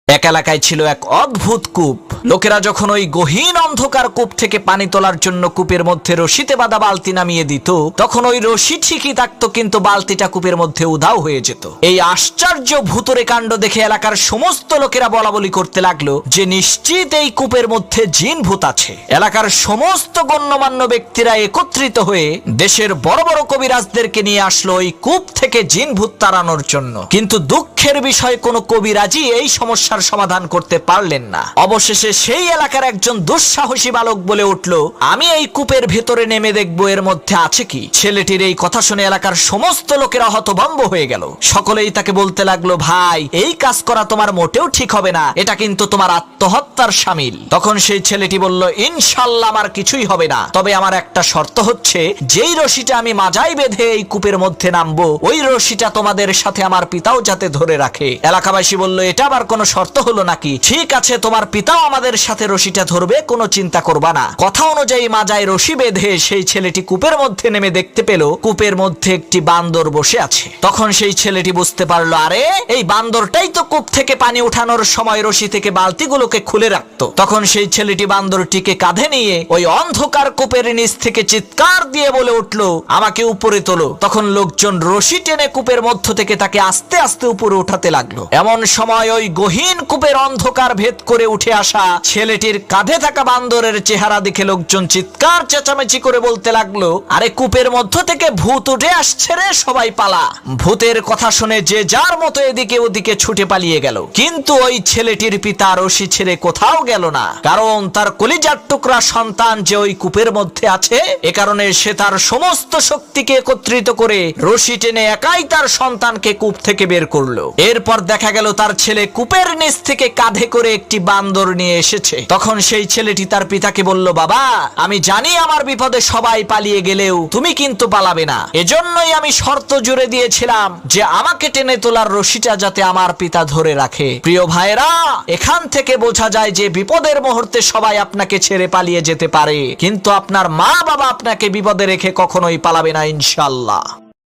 এক এলাকায় ছিল এক অদ্ভুত কূপ। লোকেরা যখন ওই গহীন অন্ধকার কূপ থেকে পানি তোলার জন্য কূপের মধ্যে রশিতে বাঁধা বালতি নামিয়ে দিত, তখন ওই রশি ঠিকই থাকতো, কিন্তু বালতিটা কূপের মধ্যে উধাও হয়ে যেত। এই আশ্চর্য ভূতুরে কাণ্ড দেখে এলাকার সমস্ত লোকেরা বলাবলি করতে লাগলো যে নিশ্চিত এই কূপের মধ্যে জিন ভূত আছে। এলাকার সমস্ত গণ্যমান্য ব্যক্তিরা একত্রিত হয়ে দেশের বড় বড় কবিরাজদেরকে নিয়ে আসলো ওই কূপ থেকে জিন ভূত তাড়ানোর জন্য। কিন্তু দুঃখের বিষয়, কোনো কবিরাজই এই সমস্যার সমাধান করতে পারলেন না। অবশেষে সেই এলাকার একজন দুঃসাহসী বালক বলে উঠল, আমি এই কূপের ভেতরে নেমে দেখবো এর মধ্যে আছে কি। ছেলেটির এই কথা শুনে এলাকার সমস্ত লোকেরা হতভম্ব হয়ে গেল। সকলেই তাকে বলতে লাগলো, ভাই, এই কাজ করা তোমার মোটেও ঠিক হবে না, এটা কিন্তু তোমার আত্মহত্যার শামিল। তখন সেই ছেলেটি বলল, ইনশাআল্লাহ আমার কিছুই হবে না, তবে আমার একটা শর্ত হচ্ছে, যেই রশিটা আমি মাজায় বেঁধে এই কূপের মধ্যে নামবো, ওই রশিটা তোমাদের সাথে আমার পিতাও যাতে ধরে রাখে। এলাকাবাসী বলল, এটা আবার কোনো শর্ত হলো নাকি? ঠিক আছে, তোমার পিতাও আমাদের সাথে রশিটা ধরবে, কোনো চিন্তা করবা না। কথা অনুযায়ী মাজায় রশি বেঁধে সেই ছেলেটি কূপের মধ্যে নেমে দেখতে পেল কূপের মধ্যে একটি বান্দর বসে আছে। তখন সেই ছেলেটি বুঝতে পারলো, আরে এই বান্দরটাই তো কূপ থেকে পানি উঠানোর সময় রশি থেকে বালতিগুলোকে খুলে রাখতো। তখন সেই ছেলেটি বান্দরটিকে কাঁধে নিয়ে ওই অন্ধকার কূপের নিচ থেকে চিৎকার দিয়ে বলে উঠলো, আমাকে উপরে তোলো। তখন লোকজন রশি টেনে কূপের মধ্য থেকে তাকে আস্তে আস্তে উপরে উঠাতে লাগলো। এমন সময় ওই গহীন কূপের অন্ধকার ভেদ করে উঠে আসা ছেলেটির কাঁধে থাকা বান্দরের চেহারা দেখে লোকজন চিৎকার চেঁচামেচি করে বলতে লাগলো, আরে কূপের মধ্য থেকে ভূত উঠে আসছে রে, সবাই পালা। ভূতের কথা শুনে যে যার মতো এদিকে ওদিকে ছুটে পালিয়ে গেল। কিন্তু ওই ছেলেটির পিতা রশি ছেড়ে কোথাও গেল না, কারণ তার কলিজার টুকরা সন্তান যে ওই কূপের মধ্যে আছে, এ কারণে সে তার সমস্ত শক্তিকে একত্রিত করে রশি টেনে একাই তার সন্তানকে কূপ থেকে বের করলো। এরপর দেখা গেল তার ছেলে কূপের নিচ থেকে কাঁধে করে একটি বান্দর নিয়ে এসেছে। তখন সেই ছেলেটি তার পিতাকে বলল, বাবা, আমি জানি আমার বিপদে সবাই পালিয়ে গেলেও তুমি কিন্তু পালাবে না, এজন্যই আমি শর্ত জুড়ে দিয়েছিলাম যে আমাকে টেনে তোলার রশিটা যাতে আমার পিতা ধরে রাখে। প্রিয় ভাইরা, এখান থেকে বোঝা যায় যে বিপদের মুহূর্তে সবাই আপনাকে ছেড়ে পালিয়ে যেতে পারে, কিন্তু আপনার মা বাবা আপনাকে বিপদে রেখে কখনোই পালাবে না, ইনশাআল্লাহ।